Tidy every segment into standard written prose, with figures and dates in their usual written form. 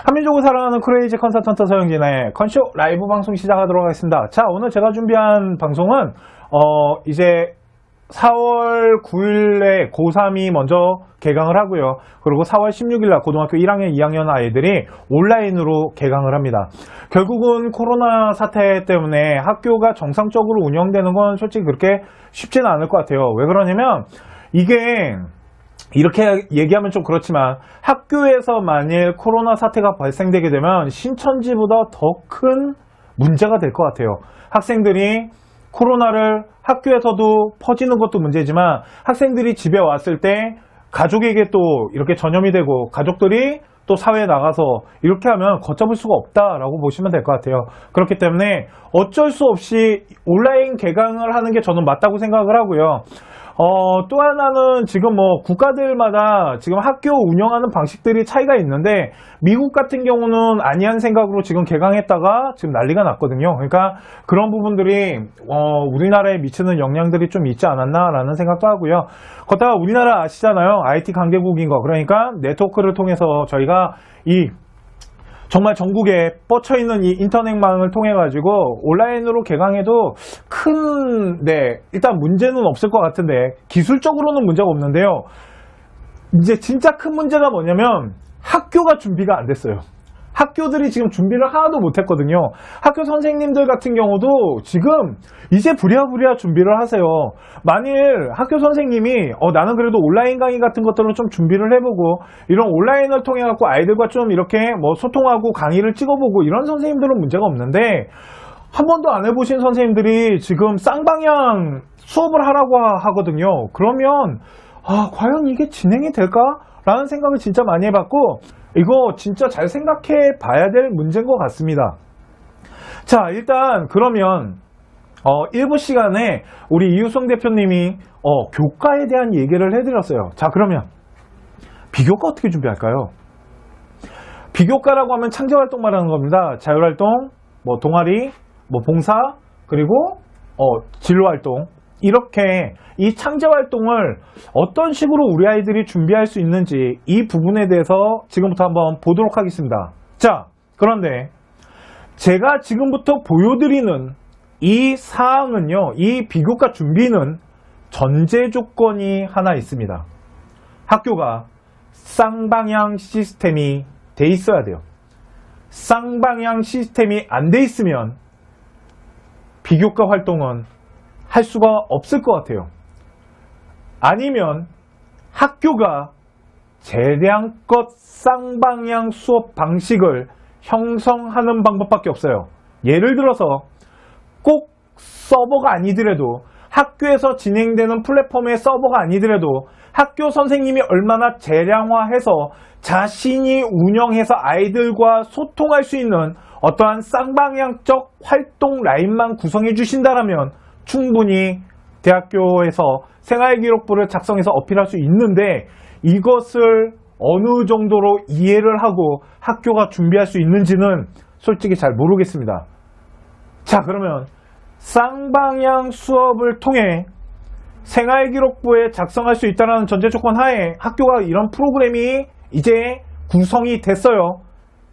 한민족을 사랑하는 크레이지 컨설턴트 서영진의 컨쇼 라이브 방송 시작하도록 하겠습니다. 자, 오늘 제가 준비한 방송은 이제 4월 9일에 고3이 먼저 개강을 하고요. 그리고 4월 16일날 고등학교 1학년, 2학년 아이들이 온라인으로 개강을 합니다. 결국은 코로나 사태 때문에 학교가 정상적으로 운영되는 건 솔직히 그렇게 쉽지는 않을 것 같아요. 왜 그러냐면 이게 이렇게 얘기하면 좀 그렇지만 학교에서 만일 코로나 사태가 발생되게 되면 신천지보다 더 큰 문제가 될 것 같아요. 학생들이 코로나를 학교에서도 퍼지는 것도 문제지만 학생들이 집에 왔을 때 가족에게 또 이렇게 전염이 되고 가족들이 또 사회에 나가서 이렇게 하면 걷잡을 수가 없다라고 보시면 될 것 같아요. 그렇기 때문에 어쩔 수 없이 온라인 개강을 하는 게 저는 맞다고 생각을 하고요. 또 하나는 지금 뭐 국가들마다 지금 학교 운영하는 방식들이 차이가 있는데 미국 같은 경우는 아니한 생각으로 지금 개강했다가 지금 난리가 났거든요. 그러니까 그런 부분들이 우리나라에 미치는 영향들이 좀 있지 않았나라는 생각도 하고요. 거기다가 우리나라 아시잖아요. IT 강대국인 거. 그러니까 네트워크를 통해서 저희가 정말 전국에 뻗쳐있는 이 인터넷망을 통해 가지고 온라인으로 개강해도 일단 문제는 없을 것 같은데 기술적으로는 문제가 없는데요. 이제 진짜 큰 문제가 뭐냐면 학교가 준비가 안 됐어요. 학교들이 지금 준비를 하나도 못했거든요. 학교 선생님들 같은 경우도 지금 이제 부랴부랴 준비를 하세요. 만일 학교 선생님이 나는 그래도 온라인 강의 같은 것들을 좀 준비를 해보고 이런 온라인을 통해 갖고 아이들과 좀 이렇게 뭐 소통하고 강의를 찍어보고 이런 선생님들은 문제가 없는데 한 번도 안 해보신 선생님들이 지금 쌍방향 수업을 하라고 하거든요. 그러면 과연 이게 진행이 될까? 라는 생각을 진짜 많이 해봤고 이거 진짜 잘 생각해 봐야 될 문제인 것 같습니다. 자, 일단 그러면 일부 시간에 우리 이유성 대표님이 교과에 대한 얘기를 해드렸어요. 자, 그러면 비교과 어떻게 준비할까요? 비교과라고 하면 창조활동 말하는 겁니다. 자율활동, 뭐 동아리, 뭐 봉사, 그리고 진로활동. 이렇게 이 창조활동을 어떤 식으로 우리 아이들이 준비할 수 있는지 이 부분에 대해서 지금부터 한번 보도록 하겠습니다. 자, 그런데 제가 지금부터 보여드리는 이 사항은요, 이 비교과 준비는 전제 조건이 하나 있습니다. 학교가 쌍방향 시스템이 돼 있어야 돼요. 쌍방향 시스템이 안 돼 있으면 비교과 활동은 할 수가 없을 것 같아요. 아니면 학교가 재량껏 쌍방향 수업 방식을 형성하는 방법밖에 없어요. 예를 들어서 꼭 서버가 아니더라도 학교에서 진행되는 플랫폼의 서버가 아니더라도 학교 선생님이 얼마나 재량화해서 자신이 운영해서 아이들과 소통할 수 있는 어떠한 쌍방향적 활동 라인만 구성해 주신다라면 충분히 대학교에서 생활기록부를 작성해서 어필할 수 있는데 이것을 어느 정도로 이해를 하고 학교가 준비할 수 있는지는 솔직히 잘 모르겠습니다. 자, 그러면 쌍방향 수업을 통해 생활기록부에 작성할 수 있다는 전제 조건 하에 학교가 이런 프로그램이 이제 구성이 됐어요.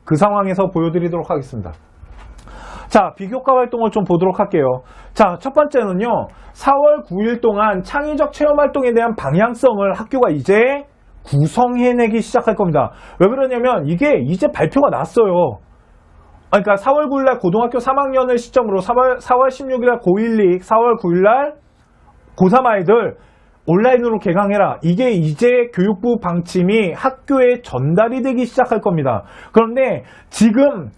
그 상황에서 보여드리도록 하겠습니다. 자, 비교과 활동을 좀 보도록 할게요. 자, 첫 번째는요, 4월 9일 동안 창의적 체험 활동에 대한 방향성을 학교가 이제 구성해내기 시작할 겁니다. 왜 그러냐면 이게 이제 발표가 났어요. 그러니까 4월 9일날 고등학교 3학년을 시점으로 4월 16일날 고1, 4월 9일날 고3 아이들 온라인으로 개강해라. 이게 이제 교육부 방침이 학교에 전달이 되기 시작할 겁니다. 그런데 지금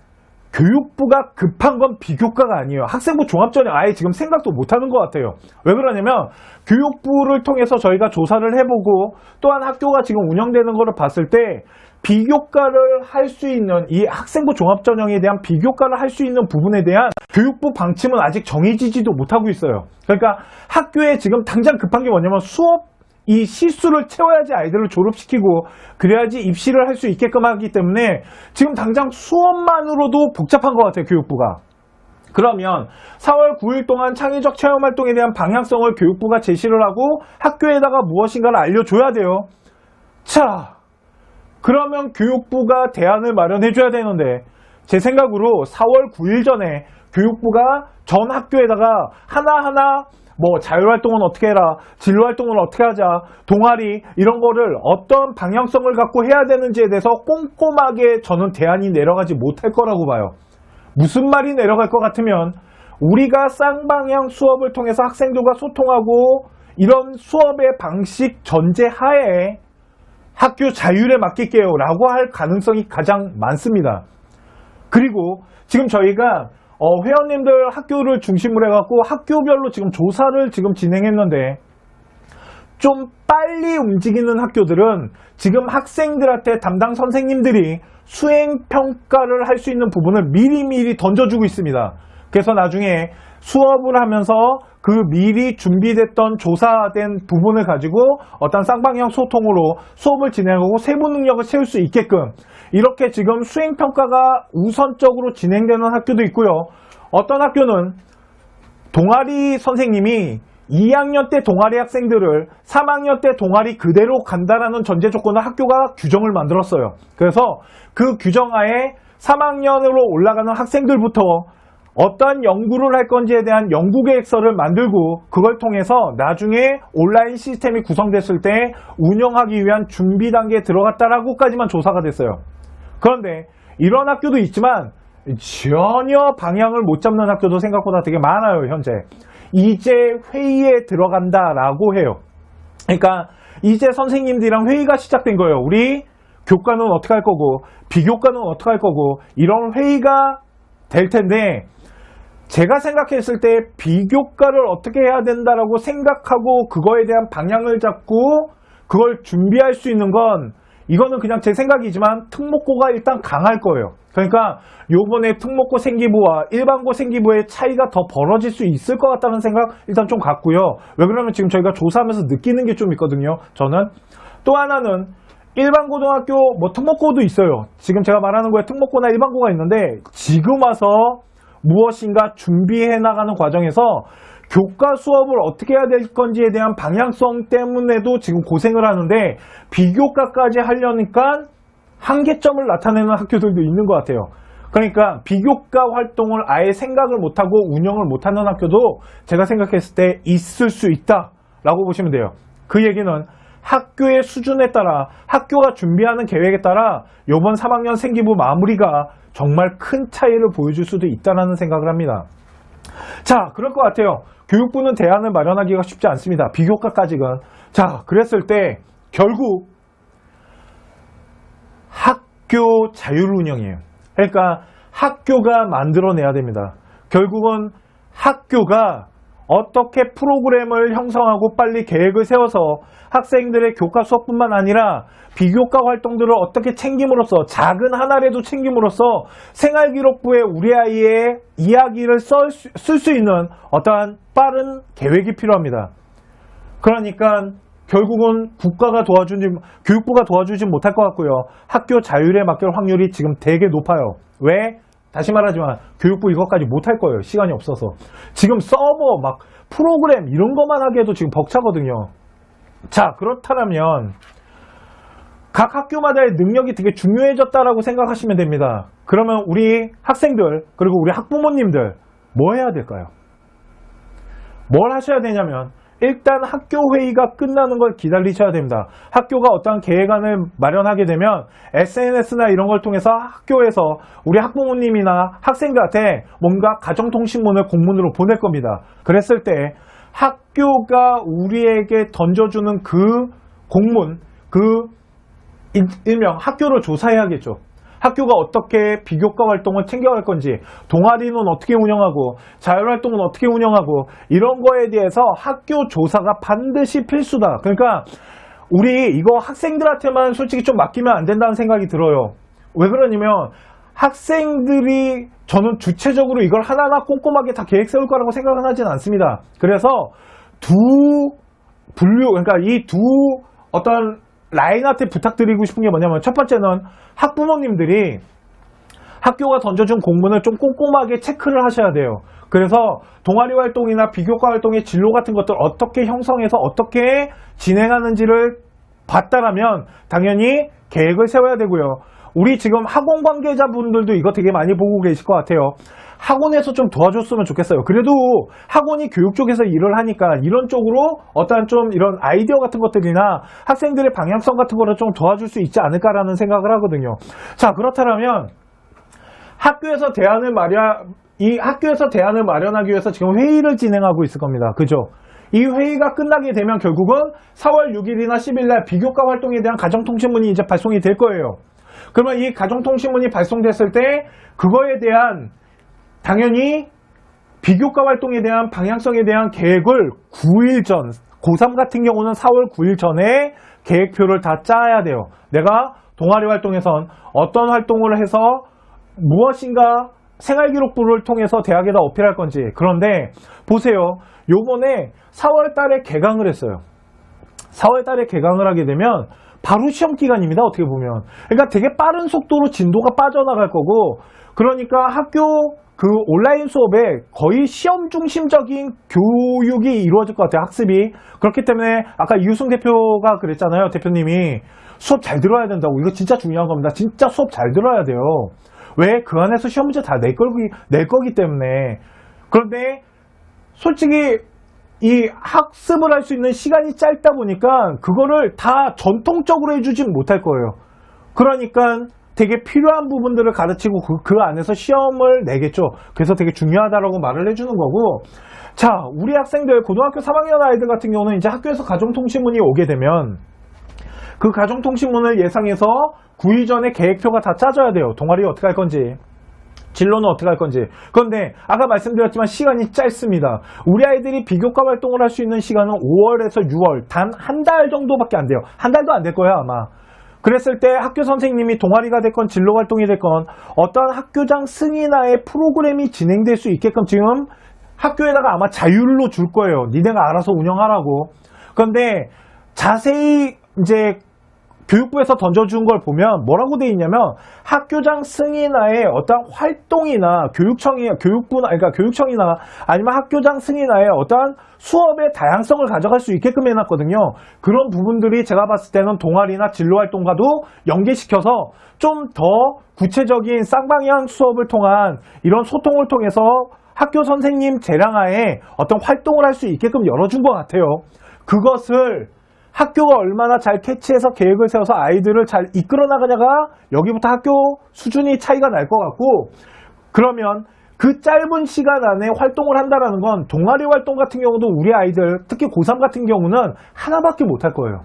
교육부가 급한 건 비교과가 아니에요. 학생부 종합전형 아예 지금 생각도 못하는 것 같아요. 왜 그러냐면 교육부를 통해서 저희가 조사를 해보고 또한 학교가 지금 운영되는 거를 봤을 때 비교과를 할 수 있는 이 학생부 종합전형에 대한 비교과를 할 수 있는 부분에 대한 교육부 방침은 아직 정해지지도 못하고 있어요. 그러니까 학교에 지금 당장 급한 게 뭐냐면 수업 이 실수를 채워야지 아이들을 졸업시키고 그래야지 입시를 할 수 있게끔 하기 때문에 지금 당장 수업만으로도 복잡한 것 같아요, 교육부가. 그러면 4월 9일 동안 창의적 체험활동에 대한 방향성을 교육부가 제시를 하고 학교에다가 무엇인가를 알려줘야 돼요. 자, 그러면 교육부가 대안을 마련해줘야 되는데, 제 생각으로 4월 9일 전에 교육부가 전 학교에다가 하나하나 뭐 자율활동은 어떻게 해라, 진로활동은 어떻게 하자, 동아리 이런 거를 어떤 방향성을 갖고 해야 되는지에 대해서 꼼꼼하게 저는 대안이 내려가지 못할 거라고 봐요. 무슨 말이 내려갈 것 같으면 우리가 쌍방향 수업을 통해서 학생들과 소통하고 이런 수업의 방식 전제하에 학교 자율에 맡길게요 라고 할 가능성이 가장 많습니다. 그리고 지금 저희가 회원님들 학교를 중심으로 해갖고 학교별로 지금 조사를 지금 진행했는데, 좀 빨리 움직이는 학교들은 지금 학생들한테 담당 선생님들이 수행평가를 할 수 있는 부분을 미리미리 던져주고 있습니다. 그래서 나중에 수업을 하면서 그 미리 준비됐던 조사된 부분을 가지고 어떤 쌍방향 소통으로 수업을 진행하고 세부 능력을 세울 수 있게끔 이렇게 지금 수행평가가 우선적으로 진행되는 학교도 있고요. 어떤 학교는 동아리 선생님이 2학년 때 동아리 학생들을 3학년 때 동아리 그대로 간다라는 전제 조건을 학교가 규정을 만들었어요. 그래서 그 규정하에 3학년으로 올라가는 학생들부터 어떠한 연구를 할 건지에 대한 연구 계획서를 만들고 그걸 통해서 나중에 온라인 시스템이 구성됐을 때 운영하기 위한 준비 단계에 들어갔다라고까지만 조사가 됐어요. 그런데 이런 학교도 있지만 전혀 방향을 못 잡는 학교도 생각보다 되게 많아요. 현재 이제 회의에 들어간다라고 해요. 그러니까 이제 선생님들이랑 회의가 시작된 거예요. 우리 교과는 어떻게 할 거고 비교과는 어떻게 할 거고 이런 회의가 될 텐데, 제가 생각했을 때 비교과를 어떻게 해야 된다라고 생각하고 그거에 대한 방향을 잡고 그걸 준비할 수 있는 건, 이거는 그냥 제 생각이지만 특목고가 일단 강할 거예요. 그러니까 요번에 특목고 생기부와 일반고 생기부의 차이가 더 벌어질 수 있을 것 같다는 생각 일단 좀 갖고요. 왜 그러면 지금 저희가 조사하면서 느끼는 게 좀 있거든요. 저는 또 하나는 일반고등학교 뭐 특목고도 있어요. 지금 제가 말하는 거에 특목고나 일반고가 있는데, 지금 와서 무엇인가 준비해 나가는 과정에서 교과 수업을 어떻게 해야 될 건지에 대한 방향성 때문에도 지금 고생을 하는데, 비교과까지 하려니까 한계점을 나타내는 학교들도 있는 것 같아요. 그러니까 비교과 활동을 아예 생각을 못하고 운영을 못하는 학교도 제가 생각했을 때 있을 수 있다라고 보시면 돼요. 그 얘기는 학교의 수준에 따라, 학교가 준비하는 계획에 따라 이번 3학년 생기부 마무리가 정말 큰 차이를 보여줄 수도 있다는 생각을 합니다. 자, 그럴 것 같아요. 교육부는 대안을 마련하기가 쉽지 않습니다. 비교과까지는. 자, 그랬을 때 결국 학교 자율 운영이에요. 그러니까 학교가 만들어내야 됩니다. 결국은 학교가 어떻게 프로그램을 형성하고 빨리 계획을 세워서 학생들의 교과 수업뿐만 아니라 비교과 활동들을 어떻게 챙김으로써, 작은 하나라도 챙김으로써 생활기록부에 우리 아이의 이야기를 쓸 수 있는 어떠한 빠른 계획이 필요합니다. 그러니까 결국은 교육부가 도와주지 못할 것 같고요. 학교 자율에 맡길 확률이 지금 되게 높아요. 왜? 다시 말하지만 교육부 이것까지 못할 거예요. 시간이 없어서. 지금 서버 막 프로그램 이런 것만 하기에도 지금 벅차거든요. 자, 그렇다면 각 학교마다의 능력이 되게 중요해졌다라고 생각하시면 됩니다. 그러면 우리 학생들 그리고 우리 학부모님들 뭐 해야 될까요? 뭘 하셔야 되냐면, 일단 학교 회의가 끝나는 걸 기다리셔야 됩니다. 학교가 어떠한 계획안을 마련하게 되면 SNS나 이런 걸 통해서 학교에서 우리 학부모님이나 학생들한테 뭔가 가정통신문을 공문으로 보낼 겁니다. 그랬을 때 학교가 우리에게 던져주는 그 공문, 일명 학교를 조사해야겠죠. 학교가 어떻게 비교과 활동을 챙겨갈 건지, 동아리는 어떻게 운영하고 자율활동은 어떻게 운영하고, 이런 거에 대해서 학교 조사가 반드시 필수다. 그러니까 우리 이거 학생들한테만 솔직히 좀 맡기면 안 된다는 생각이 들어요. 왜 그러냐면 학생들이, 저는 주체적으로 이걸 하나하나 꼼꼼하게 다 계획 세울 거라고 생각은 하진 않습니다. 그래서 그러니까 이 두 어떤 라인한테 부탁드리고 싶은 게 뭐냐면, 첫 번째는 학부모님들이 학교가 던져준 공문을 좀 꼼꼼하게 체크를 하셔야 돼요. 그래서 동아리 활동이나 비교과 활동의 진로 같은 것들 어떻게 형성해서 어떻게 진행하는지를 봤다라면 당연히 계획을 세워야 되고요. 우리 지금 학원 관계자분들도 이거 되게 많이 보고 계실 것 같아요. 학원에서 좀 도와줬으면 좋겠어요. 그래도 학원이 교육 쪽에서 일을 하니까 이런 쪽으로 어떤 좀 이런 아이디어 같은 것들이나 학생들의 방향성 같은 거를 좀 도와줄 수 있지 않을까라는 생각을 하거든요. 자, 그렇다면 학교에서 대안을 마련하기 위해서 지금 회의를 진행하고 있을 겁니다. 그죠? 이 회의가 끝나게 되면 결국은 4월 6일이나 10일 날 비교과 활동에 대한 가정통신문이 이제 발송이 될 거예요. 그러면 이 가정통신문이 발송됐을 때 그거에 대한 당연히 비교과 활동에 대한 방향성에 대한 계획을 9일 전, 고3 같은 경우는 4월 9일 전에 계획표를 다 짜야 돼요. 내가 동아리 활동에선 어떤 활동을 해서 무엇인가 생활기록부를 통해서 대학에다 어필할 건지. 그런데 보세요. 요번에 4월 달에 개강을 했어요. 4월 달에 개강을 하게 되면 바로 시험 기간입니다. 어떻게 보면. 그러니까 되게 빠른 속도로 진도가 빠져나갈 거고, 그러니까 학교 그 온라인 수업에 거의 시험 중심적인 교육이 이루어질 것 같아요. 학습이. 그렇기 때문에 아까 이유승 대표가 그랬잖아요. 대표님이 수업 잘 들어야 된다고. 이거 진짜 중요한 겁니다. 진짜 수업 잘 들어야 돼요. 왜? 그 안에서 시험 문제 다 낼 거기 때문에. 그런데 솔직히 이 학습을 할 수 있는 시간이 짧다 보니까 그거를 다 전통적으로 해주진 못할 거예요. 그러니까 되게 필요한 부분들을 가르치고 그 안에서 시험을 내겠죠. 그래서 되게 중요하다라고 말을 해주는 거고. 자, 우리 학생들, 고등학교 3학년 아이들 같은 경우는 이제 학교에서 가정통신문이 오게 되면 그 가정통신문을 예상해서 9일 전에 계획표가 다 짜져야 돼요. 동아리 어떻게 할 건지, 진로는 어떻게 할 건지. 그런데 아까 말씀드렸지만 시간이 짧습니다. 우리 아이들이 비교과 활동을 할 수 있는 시간은 5월에서 6월 단 한 달 정도밖에 안 돼요. 한 달도 안 될 거예요, 아마. 그랬을 때 학교 선생님이 동아리가 됐건 진로 활동이 됐건 어떤 학교장 승인하에 프로그램이 진행될 수 있게끔 지금 학교에다가 아마 자율로 줄 거예요. 니네가 알아서 운영하라고. 그런데 자세히 이제 교육부에서 던져준 걸 보면 뭐라고 돼 있냐면 학교장 승인하에 어떤 활동이나 교육청이나 아니면 학교장 승인하에 어떤 수업의 다양성을 가져갈 수 있게끔 해놨거든요. 그런 부분들이 제가 봤을 때는 동아리나 진로활동과도 연계시켜서 좀 더 구체적인 쌍방향 수업을 통한 이런 소통을 통해서 학교 선생님 재량하에 어떤 활동을 할 수 있게끔 열어준 것 같아요. 그것을 학교가 얼마나 잘 캐치해서 계획을 세워서 아이들을 잘 이끌어 나가냐가 여기부터 학교 수준이 차이가 날 것 같고, 그러면 그 짧은 시간 안에 활동을 한다라는 건 동아리 활동 같은 경우도 우리 아이들, 특히 고3 같은 경우는 하나밖에 못 할 거예요.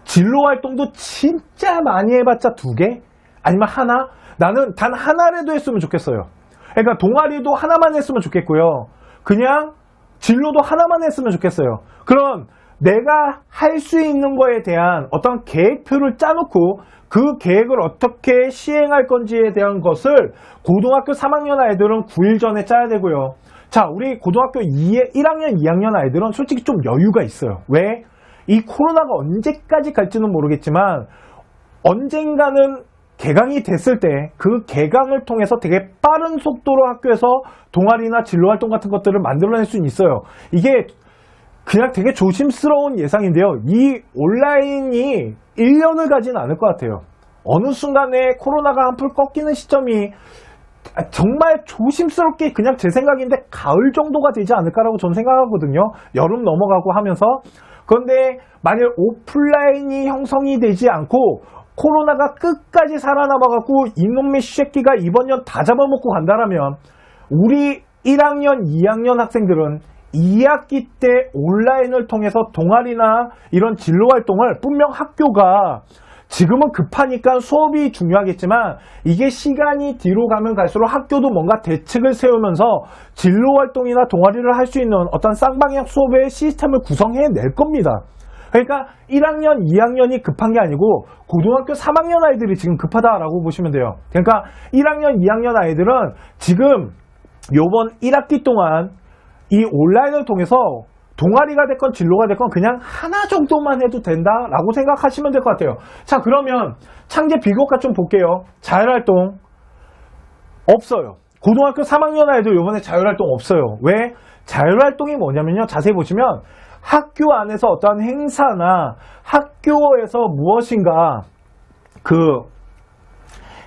진로 활동도 진짜 많이 해봤자 2개? 아니면 하나? 나는 단 하나라도 했으면 좋겠어요. 그러니까 동아리도 하나만 했으면 좋겠고요. 그냥 진로도 하나만 했으면 좋겠어요. 그럼 내가 할 수 있는 거에 대한 어떤 계획표를 짜놓고 그 계획을 어떻게 시행할 건지에 대한 것을 고등학교 3학년 아이들은 9일 전에 짜야 되고요. 자, 우리 고등학교 1학년, 2학년 아이들은 솔직히 좀 여유가 있어요. 왜? 이 코로나가 언제까지 갈지는 모르겠지만 언젠가는 개강이 됐을 때 그 개강을 통해서 되게 빠른 속도로 학교에서 동아리나 진로활동 같은 것들을 만들어낼 수는 있어요. 이게 그냥 되게 조심스러운 예상인데요. 이 온라인이 1년을 가지는 않을 것 같아요. 어느 순간에 코로나가 한풀 꺾이는 시점이 정말 조심스럽게 그냥 제 생각인데 가을 정도가 되지 않을까라고 저는 생각하거든요. 여름 넘어가고 하면서. 그런데 만약 오프라인이 형성이 되지 않고 코로나가 끝까지 살아남아갖고 이놈의 쉐끼가 이번 년 다 잡아먹고 간다라면 우리 1학년, 2학년 학생들은 2학기 때 온라인을 통해서 동아리나 이런 진로 활동을 분명 학교가 지금은 급하니까 수업이 중요하겠지만 이게 시간이 뒤로 가면 갈수록 학교도 뭔가 대책을 세우면서 진로 활동이나 동아리를 할 수 있는 어떤 쌍방향 수업의 시스템을 구성해낼 겁니다. 그러니까 1학년, 2학년이 급한 게 아니고 고등학교 3학년 아이들이 지금 급하다라고 보시면 돼요. 그러니까 1학년, 2학년 아이들은 지금 요번 1학기 동안 이 온라인을 통해서 동아리가 됐건 진로가 됐건 그냥 하나 정도만 해도 된다라고 생각하시면 될 것 같아요. 자, 그러면 창제 비교과 좀 볼게요. 자율활동 없어요. 고등학교 3학년 아이들 이번에 자율활동 없어요. 왜? 자율활동이 뭐냐면요. 자세히 보시면 학교 안에서 어떠한 행사나 학교에서 무엇인가 그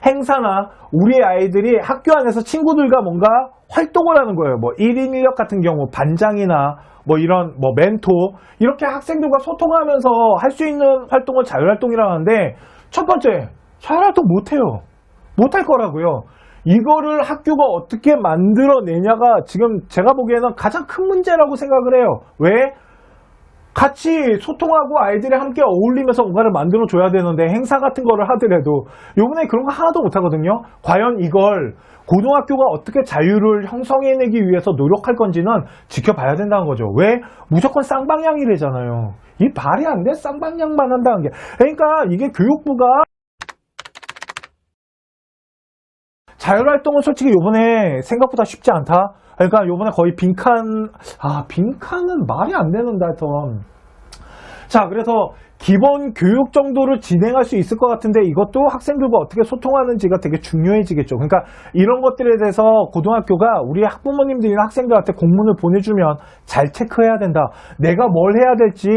행사나 우리 아이들이 학교 안에서 친구들과 뭔가 활동을 하는 거예요. 뭐 1인 1역 같은 경우 반장이나 뭐 이런 뭐 멘토 이렇게 학생들과 소통하면서 할 수 있는 활동을 자율활동이라고 하는데 첫 번째 자율활동 못해요. 못할 거라고요. 이거를 학교가 어떻게 만들어내냐가 지금 제가 보기에는 가장 큰 문제라고 생각을 해요. 왜? 같이 소통하고 아이들이 함께 어울리면서 뭔가를 만들어줘야 되는데 행사 같은 거를 하더라도 요번에 그런 거 하나도 못하거든요. 과연 이걸 고등학교가 어떻게 자유를 형성해내기 위해서 노력할 건지는 지켜봐야 된다는 거죠. 왜? 무조건 쌍방향이래잖아요. 이 말이 안 돼? 쌍방향만 한다는 게. 그러니까 이게 교육부가 자율활동은 솔직히 요번에 생각보다 쉽지 않다. 그러니까 요번에 거의 빈칸은 말이 안 되는데 하여튼. 자, 그래서 기본 교육 정도를 진행할 수 있을 것 같은데 이것도 학생들과 어떻게 소통하는지가 되게 중요해지겠죠. 그러니까 이런 것들에 대해서 고등학교가 우리 학부모님들이나 학생들한테 공문을 보내주면 잘 체크해야 된다. 내가 뭘 해야 될지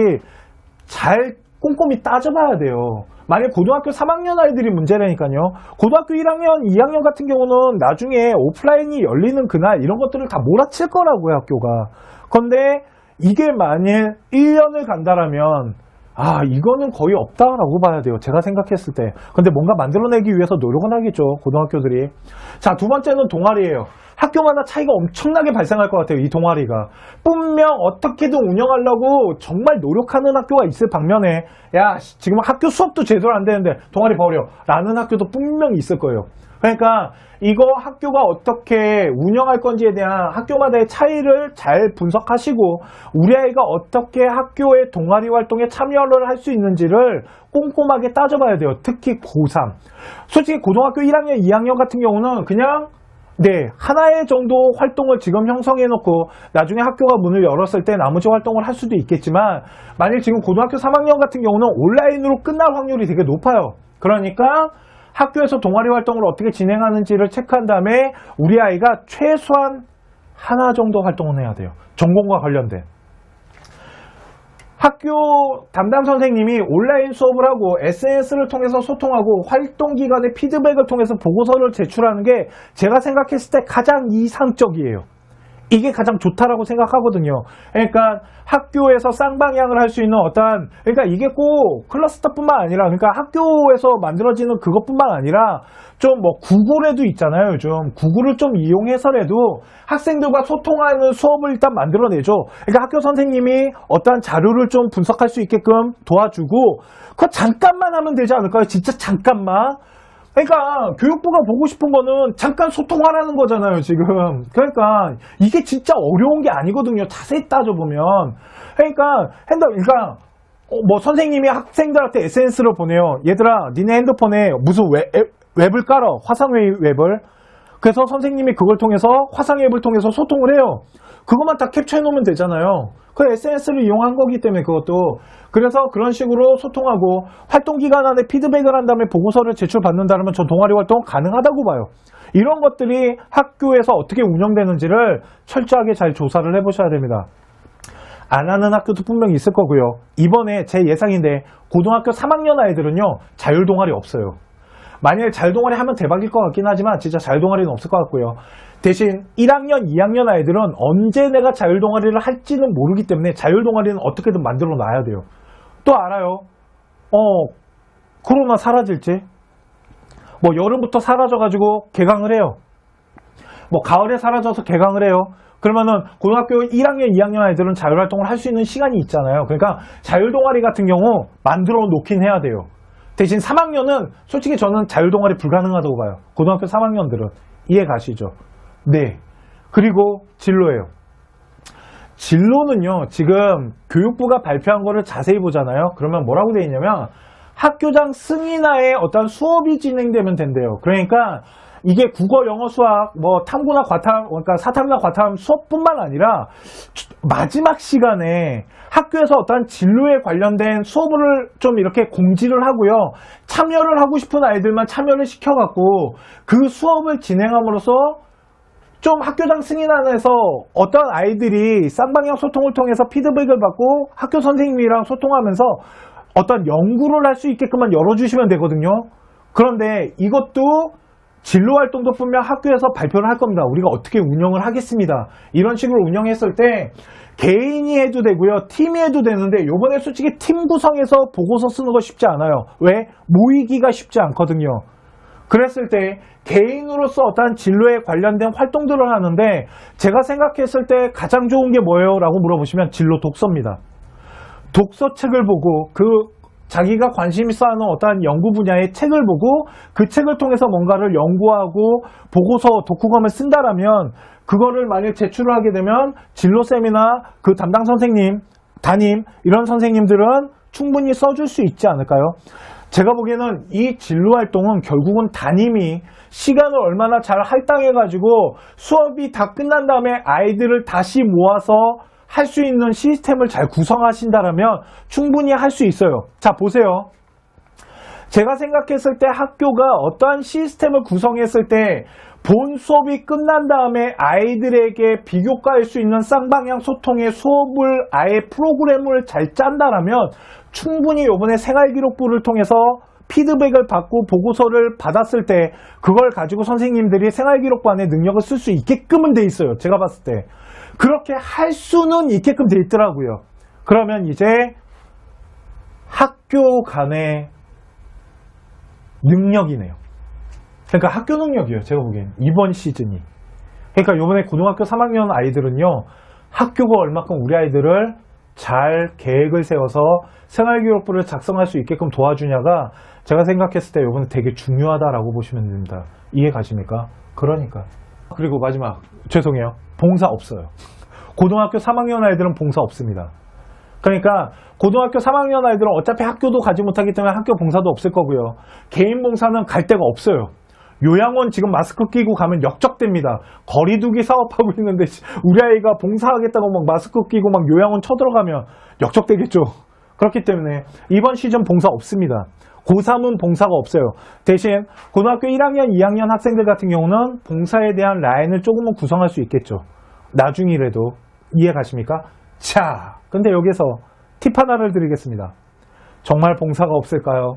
잘 꼼꼼히 따져봐야 돼요. 만약 고등학교 3학년 아이들이 문제라니까요. 고등학교 1학년, 2학년 같은 경우는 나중에 오프라인이 열리는 그날 이런 것들을 다 몰아칠 거라고요, 학교가. 근데 이게 만일 1년을 간다라면 이거는 거의 없다라고 봐야 돼요. 제가 생각했을 때. 근데 뭔가 만들어내기 위해서 노력은 하겠죠, 고등학교들이. 자, 두 번째는 동아리예요. 학교마다 차이가 엄청나게 발생할 것 같아요, 이 동아리가. 분명 어떻게든 운영하려고 정말 노력하는 학교가 있을 반면에 야, 지금 학교 수업도 제대로 안 되는데 동아리 버려 라는 학교도 분명히 있을 거예요. 그러니까 이거 학교가 어떻게 운영할 건지에 대한 학교마다의 차이를 잘 분석하시고 우리 아이가 어떻게 학교의 동아리 활동에 참여를 할 수 있는지를 꼼꼼하게 따져봐야 돼요. 특히 고3. 솔직히 고등학교 1학년, 2학년 같은 경우는 그냥 하나의 정도 활동을 지금 형성해 놓고 나중에 학교가 문을 열었을 때 나머지 활동을 할 수도 있겠지만 만일 지금 고등학교 3학년 같은 경우는 온라인으로 끝날 확률이 되게 높아요. 그러니까 학교에서 동아리 활동을 어떻게 진행하는지를 체크한 다음에 우리 아이가 최소한 하나 정도 활동은 해야 돼요. 전공과 관련된. 학교 담당 선생님이 온라인 수업을 하고 SNS를 통해서 소통하고 활동 기간의 피드백을 통해서 보고서를 제출하는 게 제가 생각했을 때 가장 이상적이에요. 이게 가장 좋다라고 생각하거든요. 그러니까 학교에서 쌍방향을 할 수 있는 그러니까 이게 꼭 클러스터뿐만 아니라 그러니까 학교에서 만들어지는 그것뿐만 아니라 좀 뭐 구글에도 있잖아요. 요즘 구글을 좀 이용해서라도 학생들과 소통하는 수업을 일단 만들어내죠. 그러니까 학교 선생님이 어떠한 자료를 좀 분석할 수 있게끔 도와주고 그거 잠깐만 하면 되지 않을까요? 진짜 잠깐만. 그러니까 교육부가 보고 싶은 거는 잠깐 소통하라는 거잖아요, 지금. 그러니까 이게 진짜 어려운 게 아니거든요. 자세히 따져보면. 그러니까 뭐 선생님이 학생들한테 SNS를 보내요. 얘들아, 니네 핸드폰에 무슨 웹을 깔아. 화상회의 웹을. 그래서 선생님이 그걸 통해서 화상 앱을 통해서 소통을 해요. 그것만 다 캡처해 놓으면 되잖아요. 그 SNS를 이용한 거기 때문에 그것도. 그래서 그런 식으로 소통하고 활동 기간 안에 피드백을 한 다음에 보고서를 제출받는다면 저 동아리 활동 가능하다고 봐요. 이런 것들이 학교에서 어떻게 운영되는지를 철저하게 잘 조사를 해보셔야 됩니다. 안 하는 학교도 분명히 있을 거고요. 이번에 제 예상인데 고등학교 3학년 아이들은요, 자율동아리 없어요. 만일 자율동아리 하면 대박일 것 같긴 하지만 진짜 자율동아리는 없을 것 같고요. 대신 1학년, 2학년 아이들은 언제 내가 자율동아리를 할지는 모르기 때문에 자율동아리는 어떻게든 만들어 놔야 돼요. 또 알아요. 코로나 사라질지. 뭐 여름부터 사라져가지고 개강을 해요. 뭐 가을에 사라져서 개강을 해요. 그러면은 고등학교 1학년, 2학년 아이들은 자율활동을 할 수 있는 시간이 있잖아요. 그러니까 자율동아리 같은 경우 만들어 놓긴 해야 돼요. 대신 3학년은 솔직히 저는 자율동아리 불가능하다고 봐요. 고등학교 3학년들은. 이해 가시죠? 네. 그리고 진로예요. 진로는요, 지금 교육부가 발표한 거를 자세히 보잖아요. 그러면 뭐라고 되어 있냐면 학교장 승인하에 어떤 수업이 진행되면 된대요. 그러니까 이게 국어, 영어, 수학, 뭐 탐구나 과탐, 그러니까 사탐이나 과탐 수업뿐만 아니라 마지막 시간에 학교에서 어떤 진로에 관련된 수업을 좀 이렇게 공지를 하고요. 참여를 하고 싶은 아이들만 참여를 시켜갖고 그 수업을 진행함으로써 좀 학교장 승인안에서 어떤 아이들이 쌍방향 소통을 통해서 피드백을 받고 학교 선생님이랑 소통하면서 어떤 연구를 할 수 있게끔만 열어주시면 되거든요. 그런데 이것도 진로 활동도 분명 학교에서 발표를 할 겁니다. 우리가 어떻게 운영을 하겠습니다. 이런 식으로 운영했을 때 개인이 해도 되고요. 팀이 해도 되는데 요번에 솔직히 팀 구성해서 보고서 쓰는 거 쉽지 않아요. 왜? 모이기가 쉽지 않거든요. 그랬을 때 개인으로서 어떤 진로에 관련된 활동들을 하는데 제가 생각했을 때 가장 좋은 게 뭐예요? 라고 물어보시면 진로 독서입니다. 독서책을 보고 자기가 관심 있어 하는 어떠한 연구 분야의 책을 보고 그 책을 통해서 뭔가를 연구하고 보고서 독후감을 쓴다라면 그거를 만약 제출을 하게 되면 진로쌤이나 그 담당 선생님, 담임 이런 선생님들은 충분히 써줄 수 있지 않을까요? 제가 보기에는 이 진로 활동은 결국은 담임이 시간을 얼마나 잘 할당해가지고 수업이 다 끝난 다음에 아이들을 다시 모아서 할 수 있는 시스템을 잘 구성하신다면 충분히 할 수 있어요. 자, 보세요. 제가 생각했을 때 학교가 어떠한 시스템을 구성했을 때 본 수업이 끝난 다음에 아이들에게 비교과할 수 있는 쌍방향 소통의 수업을 아예 프로그램을 잘 짠다라면 충분히 이번에 생활기록부를 통해서 피드백을 받고 보고서를 받았을 때 그걸 가지고 선생님들이 생활기록부 안에 능력을 쓸 수 있게끔은 돼 있어요. 제가 봤을 때. 그렇게 할 수는 있게끔 돼 있더라고요. 그러면 이제 학교 간의 능력이네요. 그러니까 학교 능력이에요. 제가 보기엔 이번 시즌이. 그러니까 이번에 고등학교 3학년 아이들은요. 학교가 얼마큼 우리 아이들을 잘 계획을 세워서 생활기록부를 작성할 수 있게끔 도와주냐가 제가 생각했을 때 이번에 되게 중요하다라고 보시면 됩니다. 이해 가십니까? 그러니까. 그리고 마지막 죄송해요. 봉사 없어요. 고등학교 3학년 아이들은 봉사 없습니다. 그러니까 고등학교 3학년 아이들은 어차피 학교도 가지 못하기 때문에 학교 봉사도 없을 거고요. 개인 봉사는 갈 데가 없어요. 요양원 지금 마스크 끼고 가면 역적됩니다. 거리두기 사업하고 있는데 우리 아이가 봉사하겠다고 막 마스크 끼고 막 요양원 쳐들어가면 역적되겠죠. 그렇기 때문에 이번 시즌 봉사 없습니다. 고3은 봉사가 없어요. 대신 고등학교 1학년, 2학년 학생들 같은 경우는 봉사에 대한 라인을 조금은 구성할 수 있겠죠. 나중이라도. 이해 가십니까? 자, 근데 여기서 팁 하나를 드리겠습니다. 정말 봉사가 없을까요?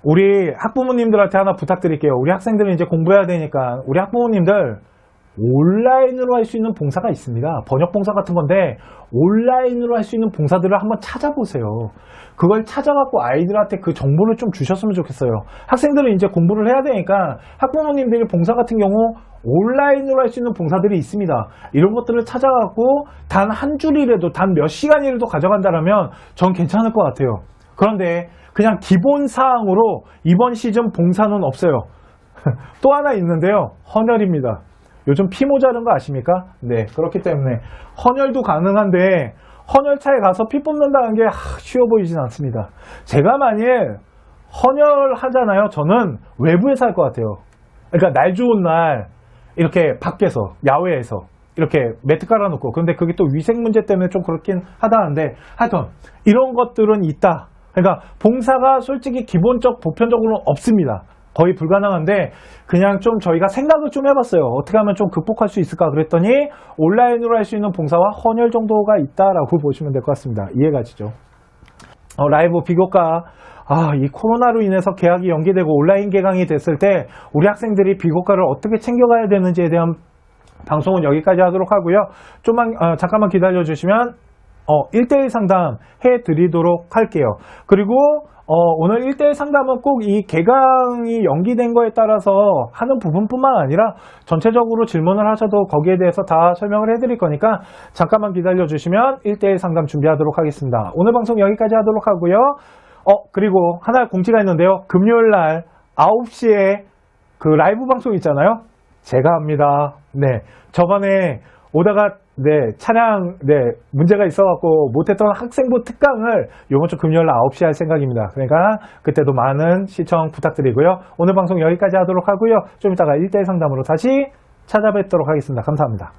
우리 학부모님들한테 하나 부탁드릴게요. 우리 학생들은 이제 공부해야 되니까 우리 학부모님들 온라인으로 할 수 있는 봉사가 있습니다. 번역 봉사 같은 건데 온라인으로 할 수 있는 봉사들을 한번 찾아보세요. 그걸 찾아갖고 아이들한테 그 정보를 좀 주셨으면 좋겠어요. 학생들은 이제 공부를 해야 되니까 학부모님들이 봉사 같은 경우 온라인으로 할 수 있는 봉사들이 있습니다. 이런 것들을 찾아갖고 단 한 줄이라도 단 몇 시간이라도 가져간다면 전 괜찮을 것 같아요. 그런데 그냥 기본 사항으로 이번 시즌 봉사는 없어요. 또 하나 있는데요. 헌혈입니다. 요즘 피 모자른 거 아십니까? 네, 그렇기 때문에 헌혈도 가능한데 헌혈차에 가서 피 뽑는다는 게 쉬워 보이진 않습니다. 제가 만일 헌혈하잖아요. 저는 외부에서 할 것 같아요. 그러니까 날 좋은 날 이렇게 밖에서 야외에서 이렇게 매트 깔아놓고 근데 그게 또 위생 문제 때문에 좀 그렇긴 하다는데 하여튼 이런 것들은 있다. 그러니까 봉사가 솔직히 기본적 보편적으로는 없습니다. 거의 불가능한데 그냥 좀 저희가 생각을 좀 해봤어요. 어떻게 하면 좀 극복할 수 있을까 그랬더니 온라인으로 할 수 있는 봉사와 헌혈 정도가 있다라고 보시면 될 것 같습니다. 이해가 가시죠? 라이브 비교과 이 코로나로 인해서 개학이 연기되고 온라인 개강이 됐을 때 우리 학생들이 비교과를 어떻게 챙겨가야 되는지에 대한 방송은 여기까지 하도록 하고요. 잠깐만 기다려 주시면 1대1 상담 해드리도록 할게요. 그리고 오늘 1대1 상담은 꼭 이 개강이 연기된 거에 따라서 하는 부분뿐만 아니라 전체적으로 질문을 하셔도 거기에 대해서 다 설명을 해드릴 거니까 잠깐만 기다려 주시면 1대1 상담 준비하도록 하겠습니다. 오늘 방송 여기까지 하도록 하고요. 그리고 하나 공지가 있는데요. 금요일 날 9시에 그 라이브 방송 있잖아요. 제가 합니다. 네. 저번에 오다가 차량 문제가 있어갖고 못했던 학생부 특강을 이번 주 금요일 9시에 할 생각입니다. 그러니까 그때도 많은 시청 부탁드리고요. 오늘 방송 여기까지 하도록 하고요. 좀 이따가 1대1 상담으로 다시 찾아뵙도록 하겠습니다. 감사합니다.